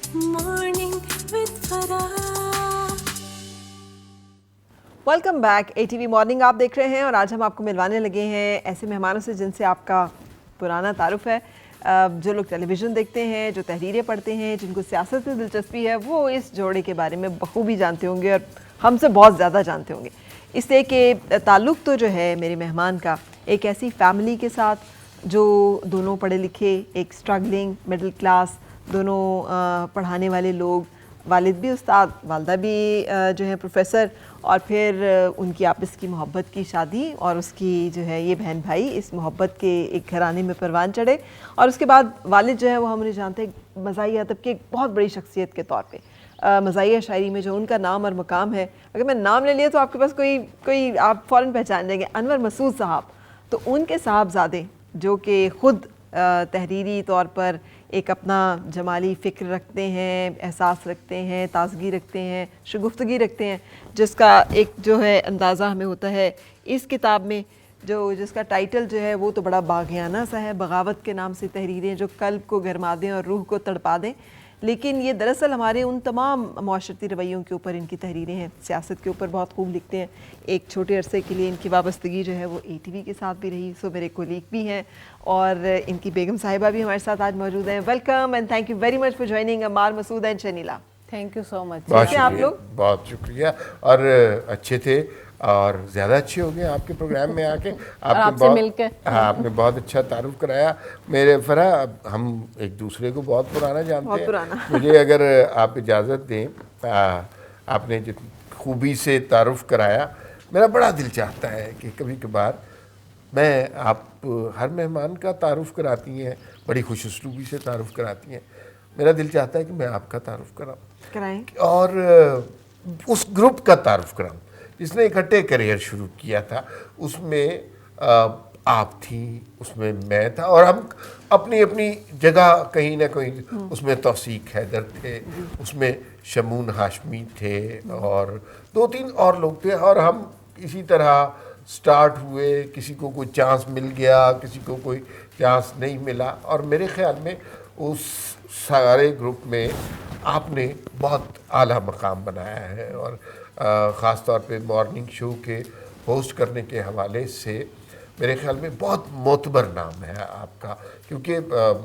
Morning with Farah. Welcome back. ATV morning आप देख रहे हैं और आज हम आपको मिलवाने लगे हैं ऐसे मेहमानों से जिनसे आपका पुराना तारुफ है। जो लोग टेलीविज़न देखते हैं, जो तहरीरें पढ़ते हैं, जिनको सियासत में दिलचस्पी है, वो इस जोड़े के बारे में बखूबी जानते होंगे और हमसे बहुत ज़्यादा जानते होंगे। इसलिए कि ताल्लुक़ तो जो है मेरे मेहमान का एक ऐसी फैमिली के साथ जो दोनों पढ़े लिखे, एक स्ट्रगलिंग मिडिल क्लास, दोनों पढ़ाने वाले लोग, वालिद भी उस्ताद, वालदा भी जो है प्रोफेसर, और फिर उनकी आपस की मोहब्बत की शादी और उसकी जो है ये बहन भाई इस मोहब्बत के एक घराने में परवान चढ़े। और उसके बाद वालिद जो है वो हम उन्हें जानते हैं मज़ाहिया अदब के एक बहुत बड़ी शख्सियत के तौर पे। मज़ाहिया शायरी में जो उनका नाम और मकाम है, अगर मैं नाम ले लिया तो आपके पास कोई आप फ़ौरन पहचान जाएंगे, अनवर मसूद साहब। तो उनके साहबजादे जो कि ख़ुद तहरीरी तौर पर एक अपना जमाली फ़िक्र रखते हैं, एहसास रखते हैं, ताज़गी रखते हैं, शगुफ्तगी रखते हैं, जिसका एक जो है अंदाज़ा हमें होता है इस किताब में, जिसका टाइटल जो है वो तो बड़ा बाग़ियाना सा है, बगावत के नाम से तहरीरें जो कल्ब को गरमा दें और रूह को तड़पा दें। लेकिन ये दरअसल हमारे उन तमाम माशरती रवैयों के ऊपर इनकी तहरीरें हैं। सियासत के ऊपर बहुत खूब लिखते हैं। एक छोटे अरसे के लिए इनकी वाबस्तगी जो है वो ATV के साथ भी रही, सो मेरे कोलीग भी हैं और इनकी बेगम साहिबा भी हमारे साथ आज मौजूद हैं। Welcome and thank you very much for joining Ammar Masood and Shanila. Thank you so much. कैसे आप लोग? बहुत शुक्रिया। और अच्छे थे और ज़्यादा अच्छे हो गए आपके प्रोग्राम में आके। आपसे मिलकर हाँ, आपने बहुत अच्छा तारुफ कराया। मेरे फराह हम एक दूसरे को बहुत पुराना जानते हैं। मुझे अगर आप इजाज़त दें, आपने जित खूबी से तारुफ कराया, मेरा बड़ा दिल चाहता है कि कभी कभार आप हर मेहमान का तारुफ कराती हैं, बड़ी खुश उसलूबी से तारुफ कराती हैं। मेरा दिल चाहता है कि मैं आपका तारुफ कराएं और उस ग्रुप का तारुफ कराऊं जिसने इकट्ठे करियर शुरू किया था। उसमें आप थी, उसमें मैं था और हम अपनी अपनी जगह कहीं ना कहीं उसमें तौसीक हैदर थे, उसमें शमून हाशमी थे और 2-3 और लोग थे और हम इसी तरह स्टार्ट हुए। किसी को कोई चांस मिल गया, किसी को कोई चांस नहीं मिला और मेरे ख्याल में उस सारे ग्रुप में आपने बहुत आला मकाम बनाया है और ख़ास तौर पे मॉर्निंग शो के होस्ट करने के हवाले से मेरे ख्याल में बहुत मोतबर नाम है आपका, क्योंकि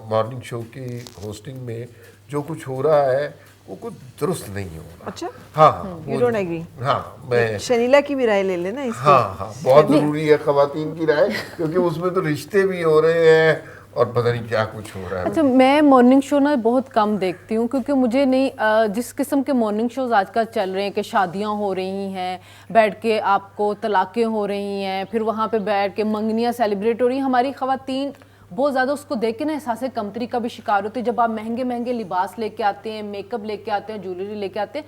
मॉर्निंग शो की होस्टिंग में जो कुछ हो रहा है वो कुछ दुरुस्त नहीं हो रहा। अच्छा, हाँ, यू डोंट एग्री? हाँ, मैं शनीला की भी राय ले लेना इसकी। हाँ, बहुत ज़रूरी है ख़वातीन की राय, क्योंकि उसमें तो रिश्ते भी हो रहे हैं और पता नहीं क्या कुछ हो रहा है। अच्छा, मैं मॉर्निंग शो ना बहुत कम देखती हूँ क्योंकि मुझे नहीं, जिस किस्म के मॉर्निंग शोज़ आजकल चल रहे हैं कि शादियाँ हो रही हैं, बैठ के आपको तलाक़ें हो रही हैं, फिर वहाँ पे बैठ के मंगनियाँ सेलिब्रेट हो रही हैं, हमारी ख़वातीन बहुत ज़्यादा उसको देख के ना एहसास कमतरी का भी शिकार होती है। जब आप महंगे महंगे लिबास लेके आते हैं, मेकअप लेके आते हैं, ज्वेलरी लेके आते हैं,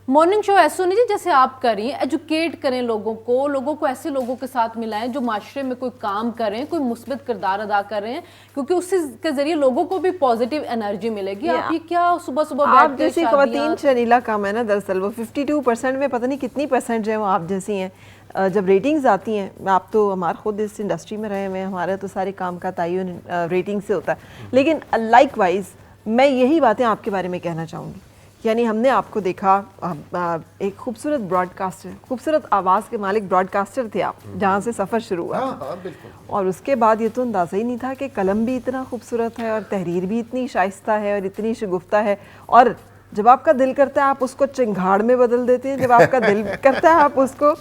मॉर्निंग शो ऐसा नहीं जैसे आप करें, एजुकेट करें लोगों को ऐसे लोगों के साथ मिलाएं जो माशरे में कोई काम करें, कोई मुस्बत किरदार अदा कर रहे हैं, क्योंकि उससे के जरिए लोगों को भी पॉजिटिव एनर्जी मिलेगी। आप ये क्या सुबह सुबह आप जैसी ख़वातीन शनीला कम है ना, दरअसल वो 52% में पता नहीं कितनी परसेंट जो है वो आप जैसी हैं। जब रेटिंग्स आती हैं, आप तो हमारे खुद इस इंडस्ट्री में रहे हुए हैं, हमारा तो सारे काम का तयन रेटिंग से होता है, लेकिन लाइक वाइज मैं यही बातें आपके बारे में कहना चाहूँगी। यानी हमने आपको देखा एक खूबसूरत ब्रॉडकास्टर, खूबसूरत आवाज़ के मालिक ब्रॉडकास्टर थे आप, जहाँ से सफ़र शुरू हुआ। हाँ, बिल्कुल। और उसके बाद ये तो अंदाज़ा ही नहीं था कि कलम भी इतना खूबसूरत है और तहरीर भी इतनी शाइस्ता है और इतनी शगुफ्ता है, और जब आपका दिल करता है आप उसको चिंगाड़ में बदल देते हैं, जब आपका दिल करता है आप उसको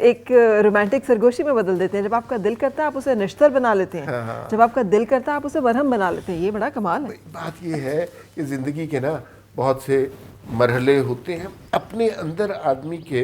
एक रोमांटिक सरगोशी में बदल देते हैं, जब आपका दिल करता है आप उसे नश्तर बना लेते हैं, जब आपका दिल करता है आप उसे मरहम बना लेते हैं। ये बड़ा कमाल है। बात ये है कि ज़िंदगी के ना बहुत से मरहले होते हैं, अपने अंदर आदमी के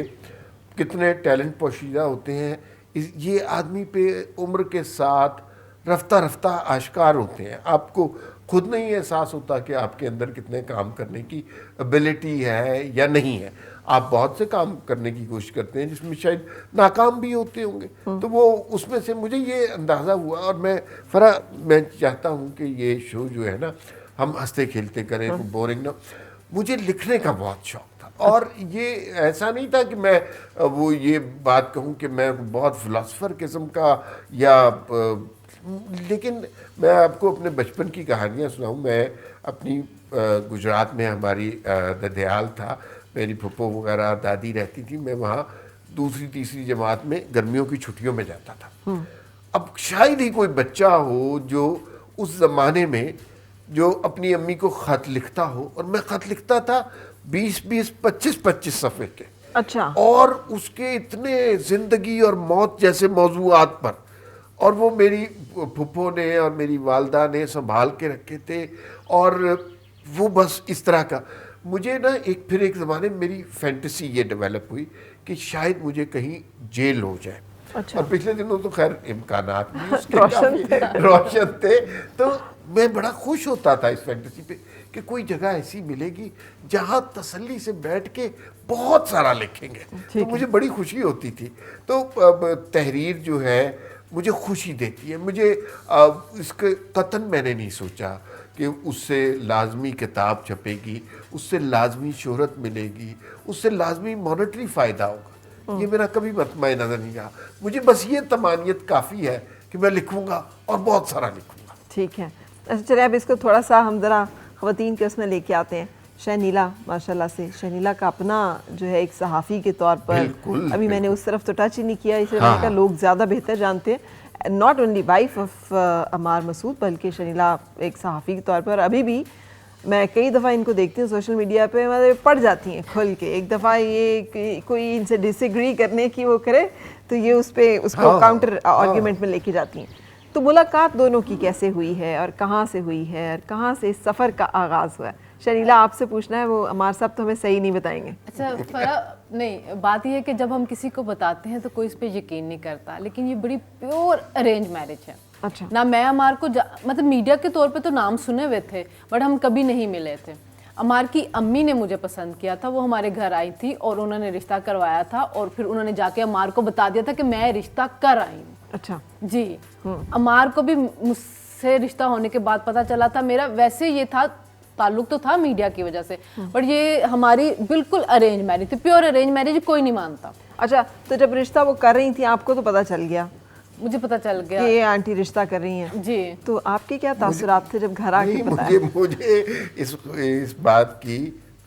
कितने टैलेंट पोशीदा होते हैं, ये आदमी पे उम्र के साथ रफ्ता रफ्ता आश्कार होते हैं। आपको खुद नहीं एहसास होता कि आपके अंदर कितने काम करने की एबिलिटी है या नहीं है। आप बहुत से काम करने की कोशिश करते हैं जिसमें शायद नाकाम भी होते होंगे, तो वो उसमें से मुझे ये अंदाज़ा हुआ। और मैं चाहता हूँ कि ये शो जो है ना, हम हंसते खेलते करें, बोरिंग ना। मुझे लिखने का बहुत शौक था और ये ऐसा नहीं था कि मैं वो ये बात कहूँ कि मैं बहुत फ़िलासफ़र किस्म का या लेकिन मैं आपको अपने बचपन की कहानियाँ सुनाऊँ। मैं अपनी गुजरात में हमारी ददयाल था, मेरी फुप्पो वगैरह दादी रहती थी, मैं वहाँ दूसरी तीसरी जमात में गर्मियों की छुट्टियों में जाता था। अब शायद ही कोई बच्चा हो जो उस ज़माने में जो अपनी अम्मी को ख़त लिखता हो, और मैं ख़त लिखता था 20-20, 25-25 सफ़े के। अच्छा। और उसके इतने ज़िंदगी और मौत जैसे मौज़ूआत पर, और वो मेरी फुप्पो ने और मेरी वालदा ने संभाल के रखे थे, और वो बस इस तरह का। मुझे ना एक ज़माने में मेरी फैंटेसी ये डेवलप हुई कि शायद मुझे कहीं जेल हो जाए। अच्छा। और पिछले दिनों तो खैर इम्कानात भी उसके रोशन थे, तो मैं बड़ा खुश होता था इस फैंटेसी पे कि कोई जगह ऐसी मिलेगी जहाँ तसल्ली से बैठ के बहुत सारा लिखेंगे, तो मुझे बड़ी खुशी होती थी। तो तहरीर जो है मुझे खुशी देती है। मुझे इसके कतन मैंने नहीं सोचा कि उससे लाजमी किताब छपेगी, उससे लाजमी शोहरत मिलेगी, उससे लाजमी मॉनेटरी फ़ायदा होगा, ये मेरा कभी मतमय नज़र नहीं रहा। मुझे बस ये तमानियत काफ़ी है कि मैं लिखूँगा और बहुत सारा लिखूँगा। ठीक है, अच्छा चलिए अब इसको थोड़ा सा हम ज़रा ख़वातीन के उसमें लेके आते हैं। शहनीला, माशाल्लाह से शहनीला का अपना जो है एक सहाफ़ी के तौर पर, अभी मैंने उस तरफ तो टच ही नहीं किया, इसलिए मैंने कहा लोग ज़्यादा बेहतर जानते हैं। नॉट ओनली वाइफ ऑफ अमार मसूद, बल्कि शहनीला एक सहाफ़ी के तौर पर अभी भी मैं कई दफ़ा इनको देखती हूँ सोशल मीडिया पे, मतलब पढ़ जाती हैं खुल के। एक दफ़ा ये कोई इनसे डिसएग्री करने की वो करे तो ये उसको काउंटर आर्ग्यूमेंट में लेके जाती हैं। तो मुलाकात दोनों की कैसे हुई है और कहाँ से हुई है और कहाँ से इस सफ़र का आगाज़ हुआ है? शनीला आपसे पूछना है, वो अमार साहब तो हमें सही नहीं बताएंगे। अच्छा नहीं, बात ये है कि जब हम किसी को बताते हैं तो कोई इस पर यकीन नहीं करता, लेकिन ये बड़ी प्योर अरेंज मैरिज है। अच्छा। ना मैं अमार को मतलब मीडिया के तौर पे तो नाम सुने हुए थे, बट हम कभी नहीं मिले थे। अमार की अम्मी ने मुझे पसंद किया था, वो हमारे घर आई थी और उन्होंने रिश्ता करवाया था, और फिर उन्होंने जाके अमार को बता दिया था कि मैं रिश्ता कर आई हूँ। अच्छा जी। अमार को भी मुझसे रिश्ता होने के बाद पता चला था मेरा, वैसे ये था ताल्लुक तो था मीडिया की वजह से, बट ये हमारी बिल्कुल अरेंज मैरिज थी, प्योर अरेंज मैरिज, कोई नहीं मानता। अच्छा, तो जब रिश्ता वो कर रही थी आपको तो पता चल गया? मुझे पता चल गया कि ये आंटी रिश्ता कर रही हैं। जी। तो आपके क्या तासुरात थे जब घर आके बताया? मुझे इस बात की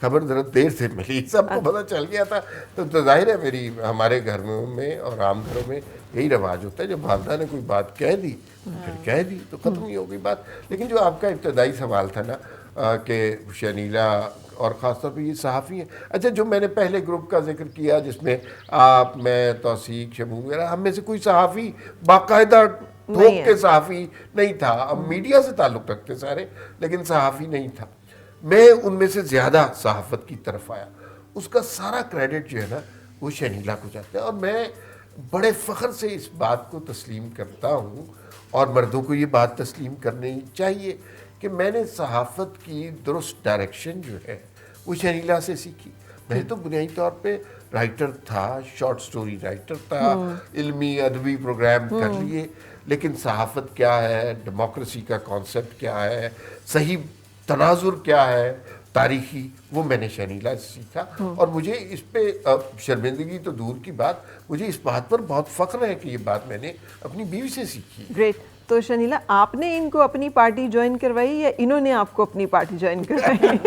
खबर जरा देर से मिली, सबको पता चल गया था। तो जाहिर है मेरी हमारे घर में और आम घरों में यही रवाज होता है, जब वालदा ने कोई बात कह दी फिर कह दी तो ख़त्म ही हो गई बात। लेकिन जो आपका इब्तदाई सवाल था ना कि शनीला और ख़ासतौर पर ये सहाफ़ी हैं। अच्छा, जो मैंने पहले ग्रुप का जिक्र किया जिसमें आप, मैं, तौसीक, शमूम वगैरह, हम में से कोई सहाफ़ी बाकायदा ठोक के सहाफ़ी नहीं था। अब मीडिया से ताल्लुक़ रखते सारे, लेकिन सहाफ़ी नहीं था। मैं उनमें से ज़्यादा सहाफ़त की तरफ आया, उसका सारा क्रेडिट जो है ना वो शनीला को जाता है। और मैं बड़े फ़ख्र से इस बात को तस्लीम करता हूँ, और मर्दों को ये बात तस्लीम करनी चाहिए कि मैंने सहाफ़त की दुरुस्त डायरेक्शन जो है वो शनीला से सीखी। मैं तो बुनियादी तौर पे राइटर था, शॉर्ट स्टोरी राइटर था, इल्मी अदबी प्रोग्राम कर लिए, लेकिन सहाफ़त क्या है, डेमोक्रेसी का कॉन्सेप्ट क्या है, सही तनाजुर क्या है तारीख़ी, वो मैंने शनीला से सीखा। और मुझे इस पे शर्मिंदगी तो दूर की बात, मुझे इस बात पर बहुत फ़ख्र है कि ये बात मैंने अपनी बीवी से सीखी। ग्रेट। तो शनीला, आपने इनको अपनी पार्टी ज्वाइन करवाई या इन्होंने आपको अपनी पार्टी ज्वाइन करवाई?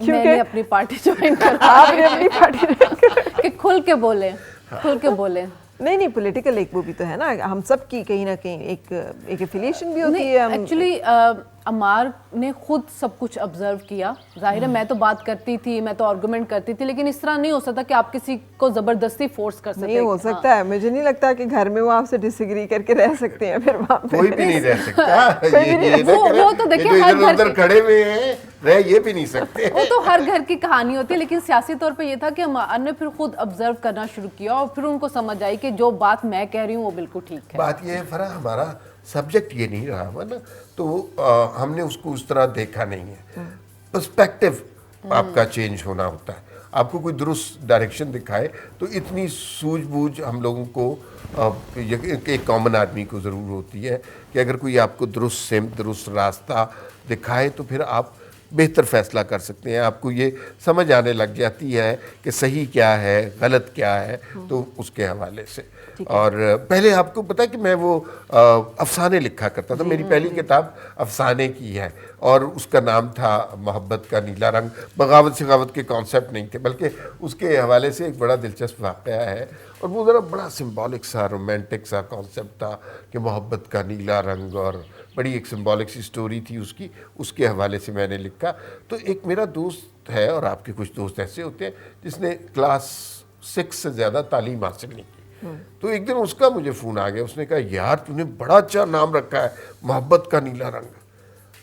मैंने अपनी पार्टी ज्वाइन करवाई। आपने अपनी पार्टी ज्वाइन करवाई कि खुल के बोले, खुल के बोले। नहीं, पॉलिटिकल एक वो भी तो है ना, हम सब की कहीं ना कहीं एक एफिलिएशन भी होती है। एक्चुअली अमार ने खुद सब कुछ ऑब्जर्व किया। जाहिर है मैं तो बात करती थी, मैं तो आर्गुमेंट करती थी, लेकिन इस तरह नहीं हो सकता कि आप किसी को जबरदस्ती फोर्स कर सकते। नहीं हो सकता है, मुझे नहीं लगता कि घर में वो आपसे डिसएग्री करके रह सकते हैं, फिर वहाँ पे कोई भी नहीं रह सकता। वो तो देखिए हर घर खड़े हुए हैं, रह ये भी नहीं सकते। वो तो हर घर की कहानी होती है, लेकिन सियासी तौर पे ये था कि अमार ने फिर खुद ऑब्जर्व करना शुरू किया और फिर उनको समझ आई कि जो बात मैं कह रही हूँ वो बिल्कुल ठीक है। बात ये है फरा, हमारा सब्जेक्ट ये नहीं रहा हुआ ना, तो हमने उसको उस तरह देखा नहीं है। पर्सपेक्टिव आपका चेंज होना होता है। आपको कोई दुरुस्त डायरेक्शन दिखाए तो इतनी सूझबूझ हम लोगों को एक कॉमन आदमी को ज़रूर होती है कि अगर कोई आपको दुरुस्त रास्ता दिखाए तो फिर आप بہتر فیصلہ کر سکتے ہیں، آپ کو یہ سمجھ آنے لگ جاتی ہے کہ صحیح کیا ہے غلط کیا ہے، تو اس کے حوالے سے۔ اور پہلے آپ کو پتہ ہے کہ میں وہ افسانے لکھا کرتا تھا، میری پہلی کتاب افسانے کی ہے اور اس کا نام تھا محبت کا نیلا رنگ۔ بغاوت شغاوت کے کانسیپٹ نہیں تھے، بلکہ اس کے حوالے سے ایک بڑا دلچسپ واقعہ ہے، اور وہ ذرا بڑا سمبولک سا رومانٹک سا کانسیپٹ تھا کہ محبت کا نیلا رنگ، اور بڑی ایک سمبولک سی سٹوری تھی اس کی، اس کے حوالے سے میں نے لکھا۔ تو ایک میرا دوست ہے، اور آپ کے کچھ دوست ایسے ہوتے ہیں جس نے کلاس 6 سے زیادہ تعلیم حاصل نہیں کی، تو ایک دن اس کا مجھے فون آ گیا، اس نے کہا یار تو نے بڑا اچھا نام رکھا ہے محبت کا نیلا رنگ۔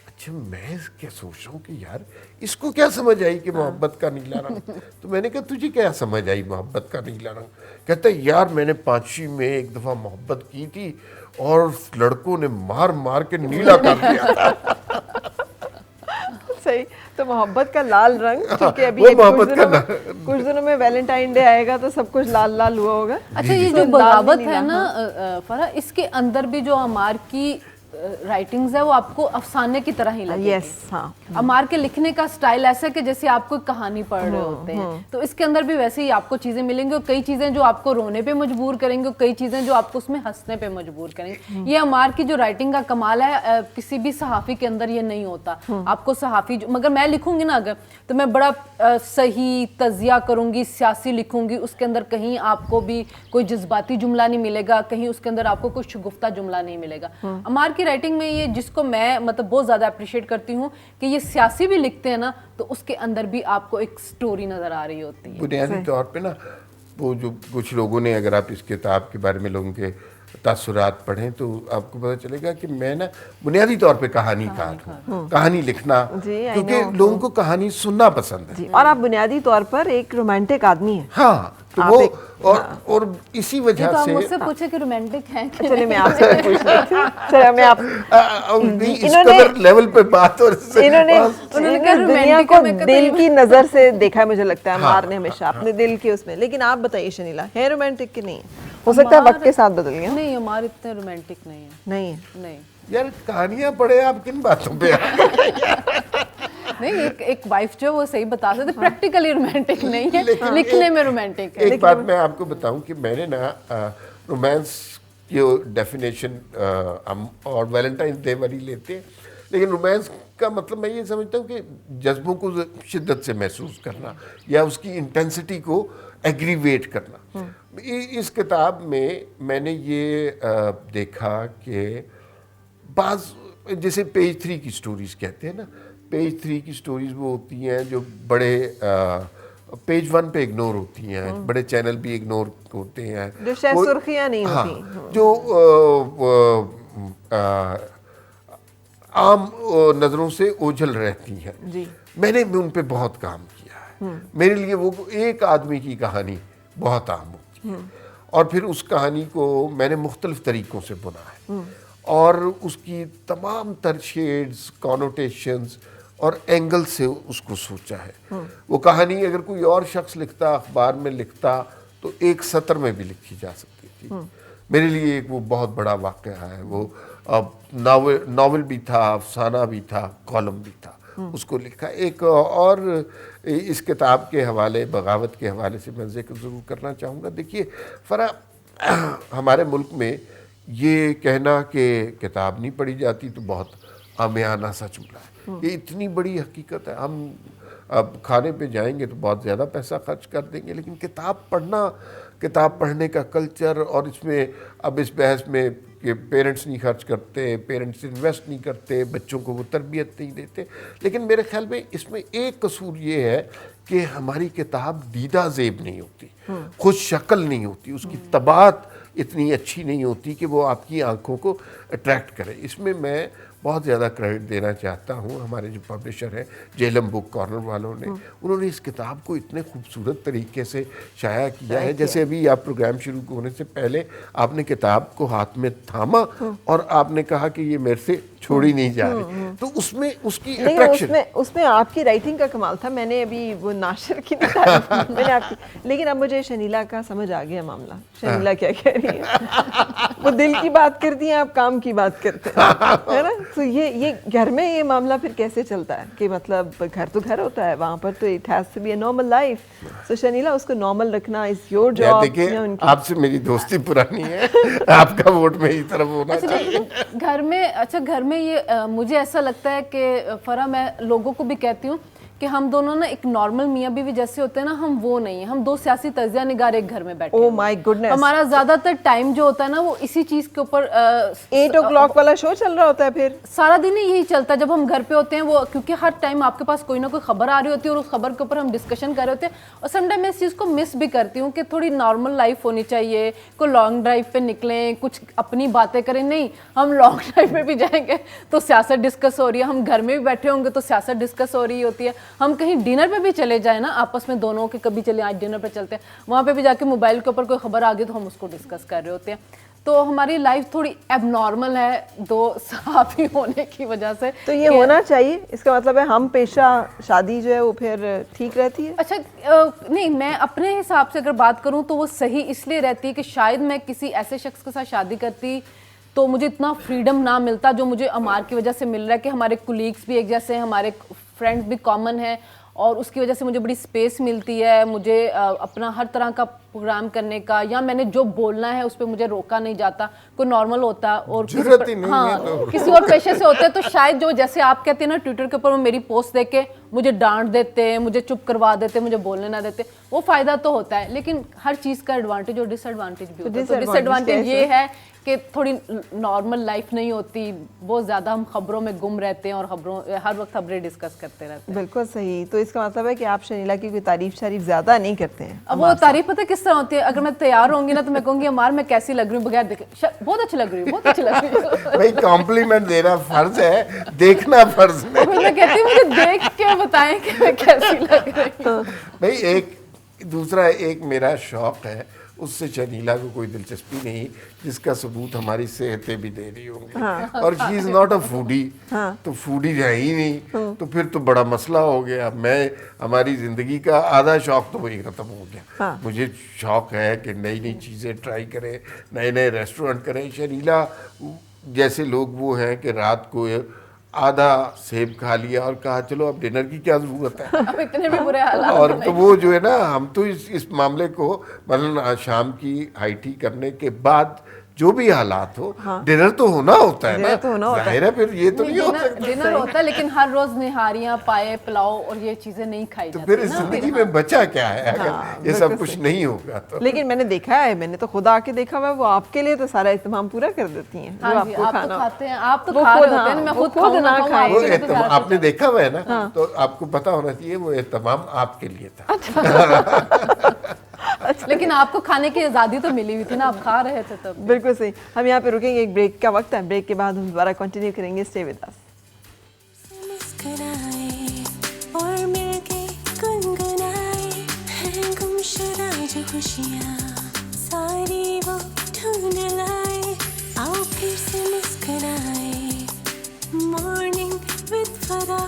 اچھا میں کیا سوچ رہا ہوں کہ یار اس کو کیا سمجھ آئی کہ محبت کا نیلا رنگ، تو میں نے کہا تجھے کیا سمجھ آئی محبت کا نیلا رنگ؟ کہتا ہے یار میں نے 5ویں میں ایک دفعہ محبت کی تھی اور لڑکوں نے مار مار کے نیلا کر دیا تھا۔ صحیح، تو محبت کا لال رنگ، کیونکہ ابھی کچھ دنوں میں ویلنٹائن ڈے آئے گا تو سب کچھ لال لال ہوا ہوگا۔ اچھا یہ جو بغاوت ہے نا فرح، اس کے اندر بھی جو عمار کی رائٹنگز ہے وہ آپ کو افسانے کی طرح ہی لگے گی۔ عمار کے لکھنے کا سٹائل ایسا ہے کہ جیسے آپ کو کہانی پڑھ رہے ہوتے ہیں، تو اس کے اندر بھی ویسے ہی آپ کو چیزیں ملیں گی، اور کئی چیزیں جو آپ کو رونے پہ مجبور کریں گے، اور کئی چیزیں جو آپ کو اس میں ہنسنے پہ مجبور کریں گے۔ یہ عمار کی جو رائٹنگ کا کمال ہے، کسی بھی صحافی کے اندر یہ نہیں ہوتا۔ آپ کو صحافی مگر میں لکھوں گی نا اگر، تو میں بڑا صحیح تجزیہ کروں گی، سیاسی لکھوں گی، اس کے اندر کہیں آپ کو بھی کوئی جذباتی جملہ نہیں ملے گا، کہیں اس کے اندر آپ کو کوئی شگفتہ جملہ نہیں ملے گا۔ عمار کی رائٹنگ میں یہ جس کو میں مطلب بہت زیادہ اپریشیٹ کرتی ہوں کہ یہ سیاسی بھی لکھتے ہیں نا، تو اس کے اندر بھی آپ کو ایک سٹوری نظر آ رہی ہوتی ہے۔ بنیادی طور پہ نا وہ جو کچھ لوگوں نے، اگر آپ اس کتاب کے بارے میں لوگوں کے تاثرات پڑھیں تو آپ کو پتہ چلے گا کہ میں نا بنیادی طور پہ کہانی کار ہوں، کہانی لکھنا، کیونکہ لوگوں کو کہانی سننا پسند ہے۔ اور آپ بنیادی طور پر ایک رومانٹک آدمی ہیں۔ ہاں، تو وہ اور اسی وجہ سے مجھ سے پوچھے کہ رومانٹک ہیں، چلے میں آپ سے پوچھ رہی تھی، چلے میں آپ اس قدر لیول پہ بات، اور انہوں نے دنیا کو دل کی نظر سے دیکھا ہے، مجھے لگتا ہے عمار نے ہمیشہ اپنے دل کے اس میں۔ لیکن آپ بتائیے شنیلا، ہے رومانٹک کہ نہیں ہے؟ ہو سکتا ہے وقت کے ساتھ بدل گیا۔ نہیں عمار اتنے رومانٹک نہیں ہے۔ نہیں ہے؟ نہیں یار کہانیاں پڑھے آپ کن باتوں پہ نہیں، ایک وائف جو وہ صحیح بتا سکتے، پریکٹیکلی رومانٹک نہیں ہے، لکھنے میں رومانٹک ہے۔ ایک بات میں آپ کو بتاؤں کہ میں نے نا رومانس کی ڈیفینیشن اور ویلنٹائنس ڈے والی لیتے ہیں، لیکن رومانس کا مطلب میں یہ سمجھتا ہوں کہ جذبوں کو شدت سے محسوس کرنا یا اس کی انٹینسٹی کو ایگریویٹ کرنا۔ اس کتاب میں نے یہ دیکھا کہ بعض جیسے پیج 3 کی سٹوریز کہتے ہیں نا، پیج 3 کی سٹوریز وہ ہوتی ہیں جو بڑے پیج 1 پہ اگنور ہوتی ہیں، بڑے چینل بھی اگنور ہوتے ہیں، جو شاید سرخیاں نہیں ہوتی، جو عام نظروں سے اوجھل رہتی ہیں۔ میں نے ان پہ بہت کام کیا ہے، میرے لیے وہ ایک آدمی کی کہانی بہت عام ہوتی ہے، اور پھر اس کہانی کو میں نے مختلف طریقوں سے بنا ہے، اور اس کی تمام تر شیڈز، کانوٹیشنز اور اینگل سے اس کو سوچا ہے۔ وہ کہانی اگر کوئی اور شخص لکھتا، اخبار میں لکھتا، تو ایک سطر میں بھی لکھی جا سکتی تھی۔ میرے لیے ایک وہ بہت بڑا واقعہ ہے، وہ ناول بھی تھا، افسانہ بھی تھا، کالم بھی تھا، اس کو لکھا۔ ایک اور اس کتاب کے حوالے، بغاوت کے حوالے سے میں ذکر ضرور کرنا چاہوں گا۔ دیکھیے فرح، ہمارے ملک میں یہ کہنا کہ کتاب نہیں پڑھی جاتی تو بہت عامیانہ سا جملہ ہے، یہ اتنی بڑی حقیقت ہے۔ ہم اب کھانے پہ جائیں گے تو بہت زیادہ پیسہ خرچ کر دیں گے، لیکن کتاب پڑھنے کا کلچر، اور اس میں اب اس بحث میں کہ پیرنٹس نہیں خرچ کرتے، پیرنٹس انویسٹ نہیں کرتے، بچوں کو وہ تربیت نہیں دیتے، لیکن میرے خیال میں اس میں ایک قصور یہ ہے کہ ہماری کتاب دیدہ زیب نہیں ہوتی، خوش شکل نہیں ہوتی، اس کی طباعت اتنی اچھی نہیں ہوتی کہ وہ آپ کی آنکھوں کو اٹریکٹ کرے۔ اس میں میں بہت زیادہ کریڈٹ دینا چاہتا ہوں ہمارے جو پبلشر ہیں، جیلم بک کارنر والوں نے، انہوں نے اس کتاب کو اتنے خوبصورت طریقے سے شائع کیا ہے۔ جیسے ابھی آپ پروگرام شروع ہونے سے پہلے آپ نے کتاب کو ہاتھ میں تھاما اور آپ نے کہا کہ یہ میرے سے چھوڑی نہیں جا رہی. تو اس میں اس کی لیکن اٹریکشن, اس میں آپ کی رائٹنگ کا کمال تھا. میں نے ابھی وہ ناشر کی تعریف میں نے آپ کی, لیکن اب مجھے شنیلا کا سمجھ آ گیا معاملہ. شنیلا کیا کہہ رہی ہے, وہ دل کی بات کرتی ہیں, آپ کام کی بات کرتے ہیں, ہے نا. تو یہ گھر میں یہ معاملہ پھر کیسے چلتا ہے کہ مطلب گھر تو گھر ہوتا ہے, وہاں پر تو it has to be a normal life. So Shanila اس کو نارمل رکھنا از یور جاب. دیکھیے آپ سے میری دوستی پرانی ہے, آپ کا ووٹ میری طرف ہونا چاہیے. گھر میں یہ مجھے ایسا لگتا ہے کہ فرح, میں لوگوں کو بھی کہتی ہوں کہ ہم دونوں نا ایک نارمل میاں بیوی جیسے ہوتے ہیں نا, ہم وہ نہیں ہیں. ہم دو سیاسی تجزیہ نگار ایک گھر میں بیٹھے ہیں. Oh my goodness. ہمارا زیادہ تر ٹائم جو ہوتا ہے نا وہ اسی چیز کے اوپر 8 o'clock والا شو چل رہا ہوتا ہے, پھر سارا دن یہی چلتا ہے جب ہم گھر پہ ہوتے ہیں. وہ کیونکہ ہر ٹائم آپ کے پاس کوئی نہ کوئی خبر آ رہی ہوتی ہے اور اس خبر کے اوپر ہم ڈسکشن کر رہے ہوتے ہیں. اور سم ٹائم میں اس چیز کو مس بھی کرتی ہوں کہ تھوڑی نارمل لائف ہونی چاہیے. کوئی لانگ ڈرائیو پہ نکلیں, کچھ اپنی باتیں کریں. نہیں, ہم لانگ ڈرائیو پہ بھی جائیں گے تو سیاست ڈسکس ہو رہی ہے, ہم گھر میں بھی بیٹھے ہوں گے تو سیاست ڈسکس ہو رہی ہوتی ہے. ہم کہیں ڈنر پہ بھی چلے جائیں نا آپس میں دونوں کے, کبھی چلے آج ڈنر پہ چلتے ہیں, وہاں پہ بھی جا کے موبائل کے اوپر کوئی خبر آ گئی تو ہم اس کو ڈسکس کر رہے ہوتے ہیں. تو ہماری لائف تھوڑی ایب نارمل ہے دو صحافی ہونے کی وجہ سے. تو یہ ہونا چاہیے, اس کا مطلب ہے ہم پیشہ شادی جو ہے وہ پھر ٹھیک رہتی ہے. اچھا نہیں, میں اپنے حساب سے اگر بات کروں تو وہ صحیح اس لیے رہتی ہے کہ شاید میں کسی ایسے شخص کے ساتھ شادی کرتی تو مجھے اتنا فریڈم نہ ملتا جو مجھے عمار کی وجہ سے مل رہا ہے, کہ ہمارے کولیگس بھی ایک جیسے ہیں, ہمارے فرینڈس بھی کامن ہیں, اور اس کی وجہ سے مجھے بڑی اسپیس ملتی ہے. مجھے اپنا ہر طرح کا پروگرام کرنے کا, یا میں نے جو بولنا ہے اس پہ مجھے روکا نہیں جاتا. کوئی نارمل ہوتا اور کسی اور پیشے سے ہوتا ہے تو شاید جو جیسے آپ کہتے ہیں نا ٹویٹر کے اوپر وہ میری پوسٹ دیکھ کے مجھے ڈانٹ دیتے, مجھے چپ کروا دیتے, مجھے بولنے نہ دیتے, وہ فائدہ تو ہوتا ہے. لیکن ہر چیز کا ایڈوانٹیج اور ڈس ایڈوانٹیج بھی ہوتا ہے. تو ڈس ایڈوانٹیج یہ ہے کہ تھوڑی نارمل لائف نہیں ہوتی, بہت زیادہ ہم خبروں میں گم رہتے ہیں اور ہر وقت خبریں ڈسکس کرتے رہتے ہیں. بالکل صحیح. تو اس کا مطلب ہے کہ آپ شنیلا کی کوئی تعریف شریف زیادہ نہیں کرتے ہیں. اب وہ تعریف پتہ کس طرح ہوتی ہے, اگر میں تیار ہوں گی نا تو میں کہوں گی عمار میں کیسی لگ رہی ہوں بغیر دیکھے, بہت اچھی لگ رہی ہوں, بہت اچھی لگ رہی ہوں. بھائی کمپلیمنٹ دینا فرض ہے, دیکھنا فرض نہیں. میں کہتی ہوں مجھے دیکھ کے بتائیں کہ میں کیسی لگ رہی ہوں. بھائی ایک دوسرا ایک میرا شوق ہے, اس سے شنیلا کو کوئی دلچسپی نہیں, جس کا ثبوت ہماری صحتیں بھی دے رہی ہوں گی. اور شی از ناٹ اے فوڈی, تو فوڈی ہے ہی نہیں, تو پھر تو بڑا مسئلہ ہو گیا. ہماری زندگی کا آدھا شوق تو وہی ختم ہو گیا. مجھے شوق ہے کہ نئی نئی چیزیں ٹرائی کریں, نئے نئے ریسٹورنٹ کریں. شنیلا جیسے لوگ وہ ہیں کہ رات کو آدھا سیب کھا لیا اور کہا چلو اب ڈنر کی کیا ضرورت ہے. اتنے بھی برے حالات. اور تو وہ جو ہے نا, ہم تو اس معاملے کو مثلا شام کی ہائی ٹی کرنے کے بعد جو بھی حالات ہو, ڈنر تو ہونا ہوتا ہے نا, ظاہر ہے. پھر یہ تو نہیں ہو سکتا. ڈنر ہوتا ہے لیکن ہر روز نہاریاں, پائے, پلاؤ اور یہ چیزیں نہیں کھائی جاتی. تو پھر اس زندگی میں بچا کیا ہے اگر یہ سب کچھ نہیں ہوگا تو. لیکن میں نے دیکھا ہے, میں نے تو خود آ کے دیکھا ہوا, وہ آپ کے لیے تو سارا اہتمام پورا کر دیتی ہیں. آپ تو کھاتے ہیں, آپ تو کھا رہے ہوتے ہیں, میں خود نہ کھاؤں. آپ نے دیکھا ہوا ہے نا, تو آپ کو پتا ہونا چاہیے وہ اہتمام آپ کے لیے تھا. لیکن آپ کو کھانے کی آزادی تو ملی ہوئی تھی نا, آپ کھا رہے تھے تب. بالکل صحیح. ہم یہاں پہ رکیں گے, ایک بریک کا وقت ہے, بریک کے بعد ہم دوبارہ کنٹینیو کریں گے. Stay with us. مسکرائے اور مل کے گنگنائے ہیں گمشدہ جو خوشیاں ساری وہ ڈھونڈ لائے. آؤ پھر سے مسکرائے, مارننگ وتھ فرا.